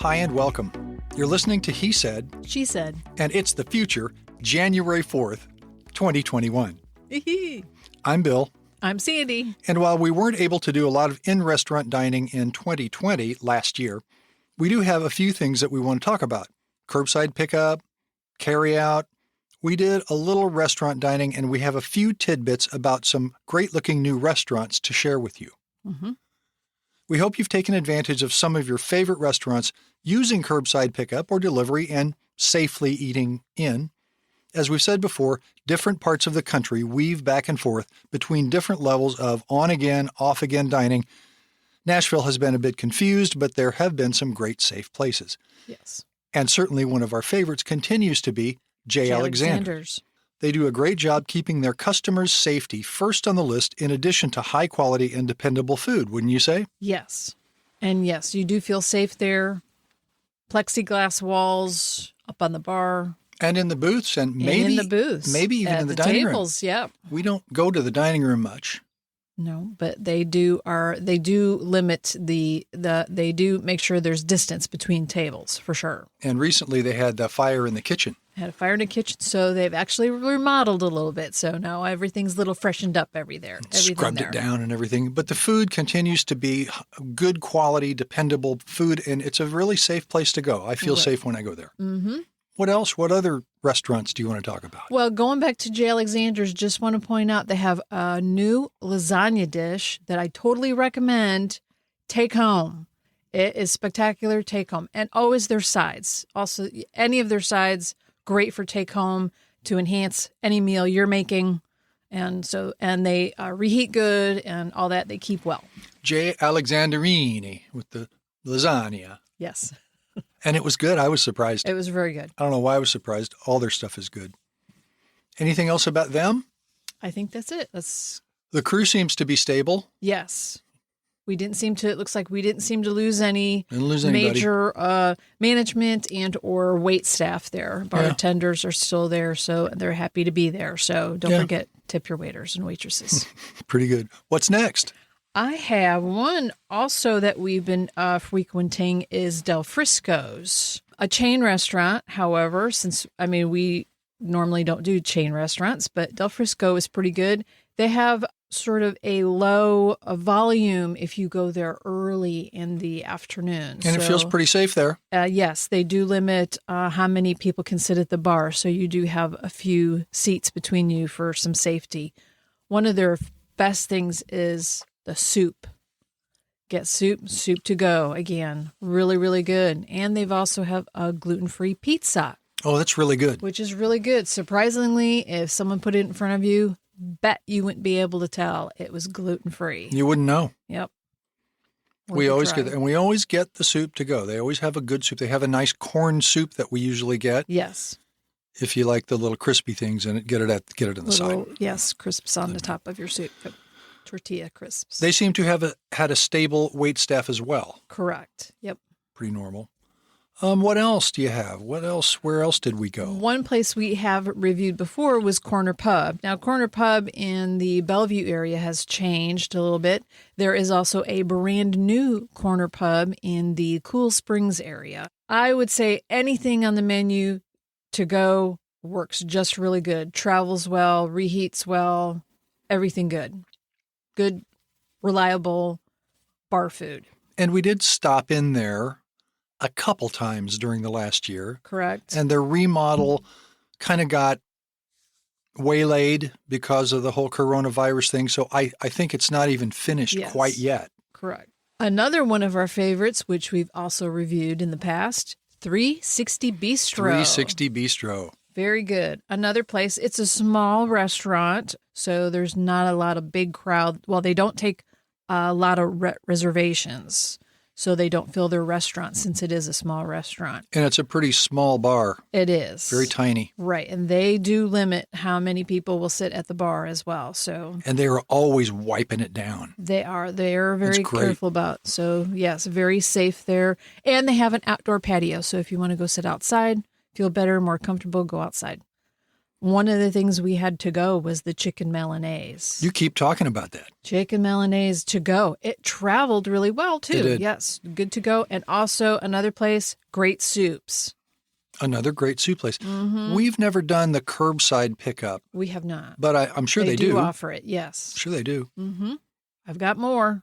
Hi and welcome. You're listening to He Said, She Said. and it's the future, January 4th, 2021. I'm Bill, I'm Sandy. and while we weren't able to do a lot of in-restaurant dining in 2020 last year, we do have a few things that we want to talk about. Curbside pickup, carry-out. We did a little restaurant dining, and we have a few tidbits about some great-looking new restaurants to share with you. Mm-hmm. We hope you've taken advantage of some of your favorite restaurants using curbside pickup or delivery and safely eating in. As we've said before, different parts of the country weave back and forth between different levels of on-again, off-again dining. Nashville has been a bit confused, but there have been some great safe places. Yes. And certainly one of our favorites continues to be J. Alexander's. They do a great job keeping their customers' safety first on the list in addition to high-quality and dependable food, wouldn't you say? Yes. And yes, you do feel safe there. Plexiglass walls up on the bar. And in the booths, and maybe and in the booths. Maybe even at in the dining tables, room. Yep. We don't go to the dining room much. No, but they do limit they do make sure there's distance between tables for sure. And recently they had the fire in the kitchen. Had a fire in the kitchen, so they've actually remodeled a little bit. So now everything's a little freshened up Scrubbed it down and everything. But the food continues to be good quality, dependable food, and it's a really safe place to go. I feel safe when I go there. Mm-hmm. What else? What other restaurants do you want to talk about? Well, going back to J. Alexander's, just want to point out they have a new lasagna dish that I totally recommend. Take home. It is spectacular. Take home. And always their sides. Also, any of their sides, great for take home to enhance any meal you're making. And they reheat good and all that. They keep well. J. Alexanderini with the lasagna. Yes. And it was good. I was surprised. It was very good. I don't know why I was surprised. All their stuff is good. Anything else about them? I think that's it. The crew seems to be stable. Yes. It looks like we didn't seem to lose any major management and or wait staff there. Bartenders are still there, so they're happy to be there. So don't forget, tip your waiters and waitresses. Pretty good. What's next? I have one also that we've been frequenting is Del Frisco's, a chain restaurant. However, we normally don't do chain restaurants, but Del Frisco is pretty good. They have sort of a low volume if you go there early in the afternoon. And it feels pretty safe there. Yes, they do limit how many people can sit at the bar, so you do have a few seats between you for some safety. One of their best things is the soup. Get soup to go. Again, really, really good. And they've also have a gluten-free pizza. Oh, that's really good. Which is really good. Surprisingly, if someone put it in front of you, bet you wouldn't be able to tell it was gluten-free. You wouldn't know. Yep. We always get the soup to go. They always have a good soup. They have a nice corn soup that we usually get. Yes. If you like the little crispy things in it, get it on the side. Yes, crisps on the top of your soup. Tortilla crisps. They seem to have had a stable wait staff as well. Correct. Yep. Pretty normal. What else do you have? Where else did we go? One place we have reviewed before was Corner Pub. Now, Corner Pub in the Bellevue area has changed a little bit. There is also a brand new Corner Pub in the Cool Springs area. I would say anything on the menu to go works just really good. Travels well, reheats well, everything good. Good, reliable bar food. And we did stop in there a couple times during the last year. Correct. And their remodel kind of got waylaid because of the whole coronavirus thing. So I think it's not even finished quite yet. Correct. Another one of our favorites, which we've also reviewed in the past, 360 Bistro. 360 Bistro. Very good. Another place, it's a small restaurant, so there's not a lot of big crowd. Well, they don't take a lot of reservations, so they don't fill their restaurant since it is a small restaurant. And it's a pretty small bar. It is. Very tiny. Right, and they do limit how many people will sit at the bar as well. And they are always wiping it down. They are very careful about. So, yes, very safe there. And they have an outdoor patio, so if you want to go sit outside, feel better, more comfortable, go outside. One of the things we had to go was the chicken Milanese. You keep talking about that. Chicken Milanese to go. It traveled really well, too. It did. Yes, good to go. And also another place, great soups. Another great soup place. We've never done the curbside pickup, We have not. but I'm sure they do. offer it, yes. Sure they do. I've got more.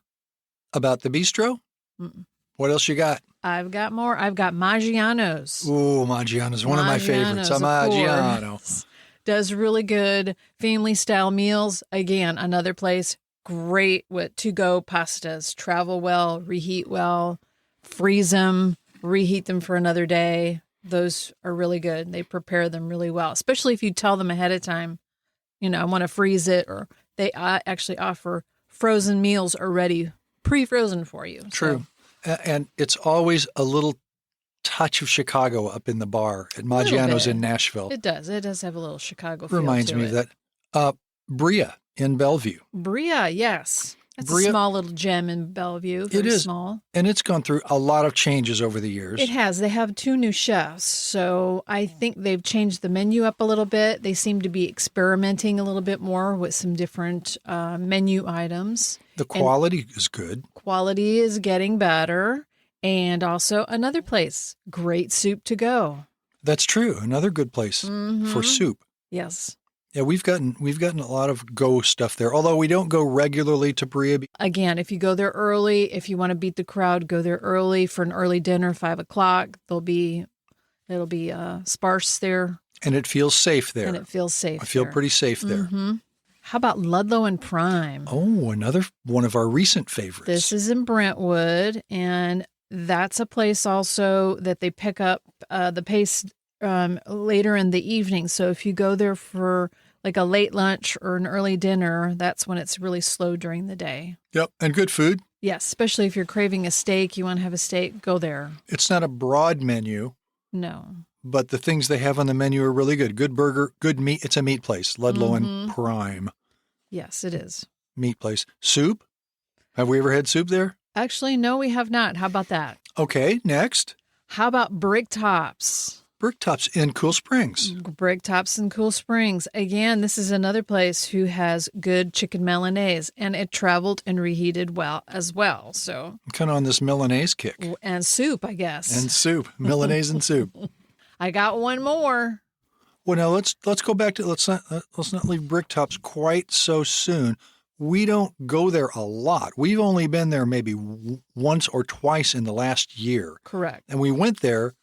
About the bistro? Mm-mm. What else you got? I've got more. I've got Maggiano's. Ooh, Maggiano's one of my favorites. A Maggiano's, of Maggiano. course. Does really good family-style meals. Again, another place, great with to-go pastas. Travel well, reheat well, freeze them, reheat them for another day. Those are really good. They prepare them really well, especially if you tell them ahead of time, I want to freeze it, or they actually offer frozen meals already pre-frozen for you. True. And it's always a little touch of Chicago up in the bar at Maggiano's in Nashville. It does. It does have a little Chicago feel Reminds to me it. of that. Bria in Bellevue. Bria, yes. It's Bria- a small little gem in Bellevue. Very It is. small. And it's gone through a lot of changes over the years. It has. They have 2 new chefs, so I think they've changed the menu up a little bit. They seem to be experimenting a little bit more with some different menu items. The quality is good. Quality is getting better. And also another place, great soup to go. That's true. Another good place for soup. Yes. Yeah, we've gotten a lot of go stuff there. Although we don't go regularly to Bria. Again, if you go there early, if you want to beat the crowd, go there early for an early dinner, 5:00. It'll be sparse there. And it feels safe there. And it feels safe. I feel there. pretty safe there. How about Ludlow and Prime? Oh, another one of our recent favorites. This is in Brentwood, and that's a place also that they pick up the pace later in the evening. So if you go there for like a late lunch or an early dinner, that's when it's really slow during the day. Yep, and good food. Yes, especially if you're craving a steak, you want to have a steak, go there. It's not a broad menu, No. but the things they have on the menu are really good. Good burger, good meat. It's a meat place, Ludlow and Prime. Yes, it is. Meat place. Soup? Have we ever had soup there? Actually, no, we have not. How about that? Okay, next. How about Bricktops? Bricktops in Cool Springs. Bricktops in Cool Springs. Again, this is another place who has good chicken Milanese, and it traveled and reheated well as well. So, I'm kind of on this Milanese kick. and soup, I guess. And soup. Milanese and soup. I got one more. Well, now let's go back to let's not leave Bricktops quite so soon. We don't go there a lot. We've only been there maybe once or twice in the last year. Correct. And we went there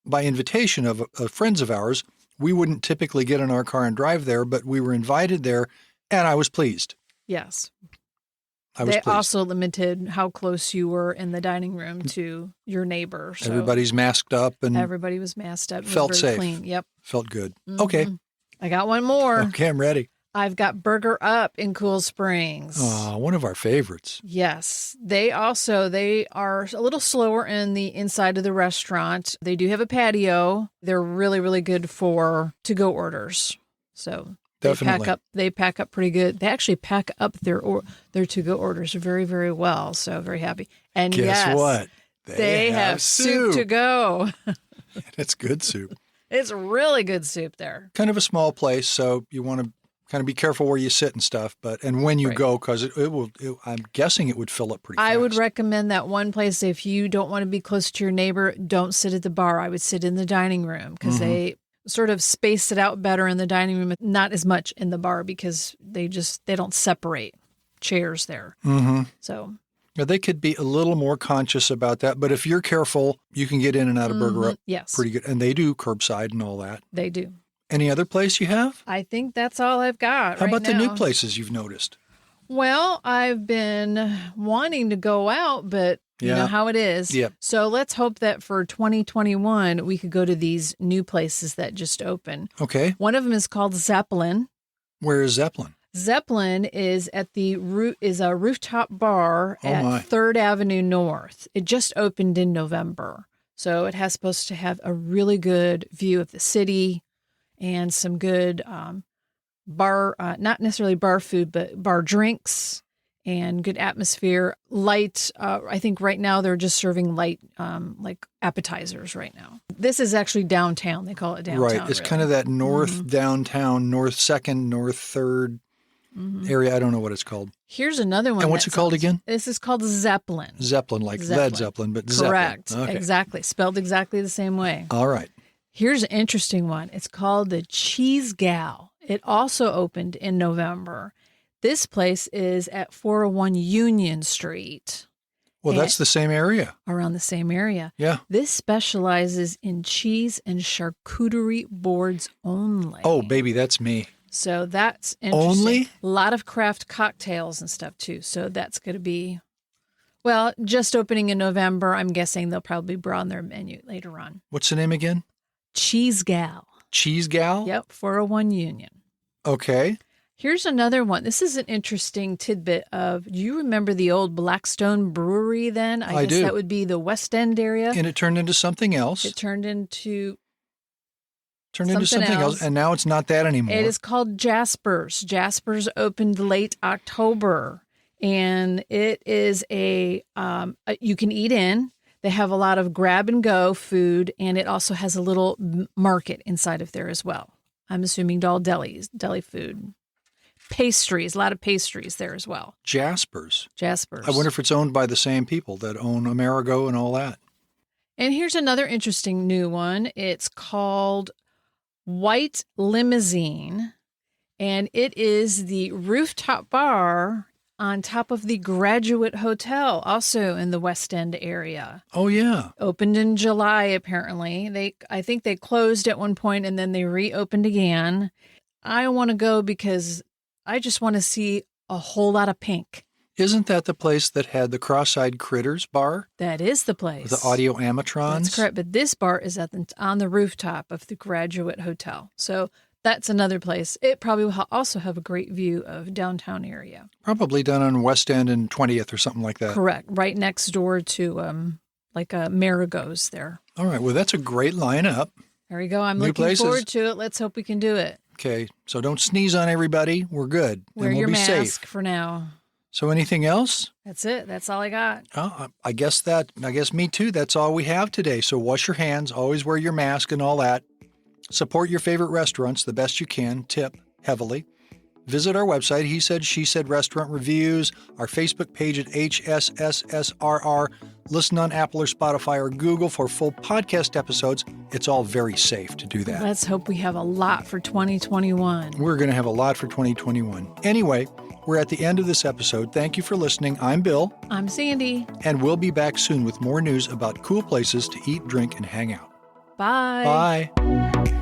by invitation of friends of ours. We wouldn't typically get in our car and drive there, but we were invited there, and I was pleased. Yes. I was They pleased. also limited how close you were in the dining room to your neighbor. So Everybody's masked up and everybody was masked up. It was felt very safe. Clean. Yep. felt good. Okay. I got one more. Okay, I'm ready. I've got Burger Up in Cool Springs. One of our favorites. Yes. They are a little slower in the inside of the restaurant. They do have a patio. They're really, really good for to-go orders. So Definitely. they pack up pretty good. They actually pack up their to-go orders very, very well. So very happy. And Guess yes, what? They have soup to go. It's good soup. It's really good soup there. Kind of a small place, so you want to kind of be careful where you sit and stuff. And when you Right. go, because I'm guessing it would fill up pretty fast. I would recommend that one place if you don't want to be close to your neighbor, don't sit at the bar. I would sit in the dining room because they sort of space it out better in the dining room, not as much in the bar because they don't separate chairs there. So Now, they could be a little more conscious about that, but if you're careful, you can get in and out of Burger Up yes, pretty good. And they do curbside and all that. they do. Any other place you have? I think that's all I've got. How right about the new now. places you've noticed? Well, I've been wanting to go out, but you Yeah. know how it is. Yep. So let's hope that for 2021, we could go to these new places that just opened. Okay. One of them is called Zeppelin. Where is Zeppelin? Zeppelin is at is a rooftop bar at my. 3rd Avenue North. It just opened in November. So it has supposed to have a really good view of the city and some good bar, not necessarily bar food, but bar drinks and good atmosphere. Light, I think right now they're just serving light, like appetizers right now. This is actually downtown. They call it downtown. Right. It's kind of that north downtown, north 2nd, north 3rd area. I don't know what it's called. Here's another one. And what's it called again? This is called Zeppelin. Zeppelin, like Led Zeppelin, but Zeppelin. Correct. Okay. Exactly. Spelled exactly the same way. All right. Here's an interesting one. It's called the Cheese Gal. It also opened in November. This place is at 401 Union Street. Well, that's the same area. Around the same area. Yeah. This specializes in cheese and charcuterie boards only. Oh, baby, that's me. So that's interesting. Only? A lot of craft cocktails and stuff too. So that's going to be, well, just opening in November. I'm guessing they'll probably broaden their menu later on. What's the name again? Cheese Gal. Cheese Gal? Yep, 401 Union. Okay. Here's another one. This is an interesting tidbit of, do you remember the old Blackstone Brewery then? I guess do. that would be the West End area. And it turned into something else. It turned into something else. And now it's not that anymore. It is called Jasper's. Jasper's opened late October. And it is you can eat in. They have a lot of grab and go food. And it also has a little market inside of there as well. I'm assuming all deli food. Pastries, a lot of pastries there as well. Jasper's. Jasper's. I wonder if it's owned by the same people that own Amerigo and all that. And here's another interesting new one. It's called White Limousine, and it is the rooftop bar on top of the Graduate Hotel, also in the West End area. Oh, yeah. Opened in July, apparently. I think they closed at one point and then they reopened again. I want to go because I just want to see a whole lot of pink. Isn't that the place that had the Cross-Eyed Critters bar? That is the place. The audio animatrons? That's correct. But this bar is on the rooftop of the Graduate Hotel. So that's another place. It probably will also have a great view of downtown area. Probably done on West End and 20th or something like that. Correct. Right next door to Marigo's there. All right. Well, that's a great lineup. There we go. I'm New looking places. forward to it. Let's hope we can do it. Okay. So don't sneeze on everybody. We're good. Wear and we'll your be mask safe. for now. So anything else? That's it. That's all I got. Oh, I guess me too. That's all we have today. So wash your hands, always wear your mask and all that. Support your favorite restaurants the best you can. Tip heavily. Visit our website, He Said, She Said Restaurant Reviews, our Facebook page at HSSSRR. Listen on Apple or Spotify or Google for full podcast episodes. It's all very safe to do that. Let's hope we have a lot for 2021. We're going to have a lot for 2021. Anyway, we're at the end of this episode. Thank you for listening. I'm Bill. I'm Sandy. And we'll be back soon with more news about cool places to eat, drink, and hang out. Bye. Bye.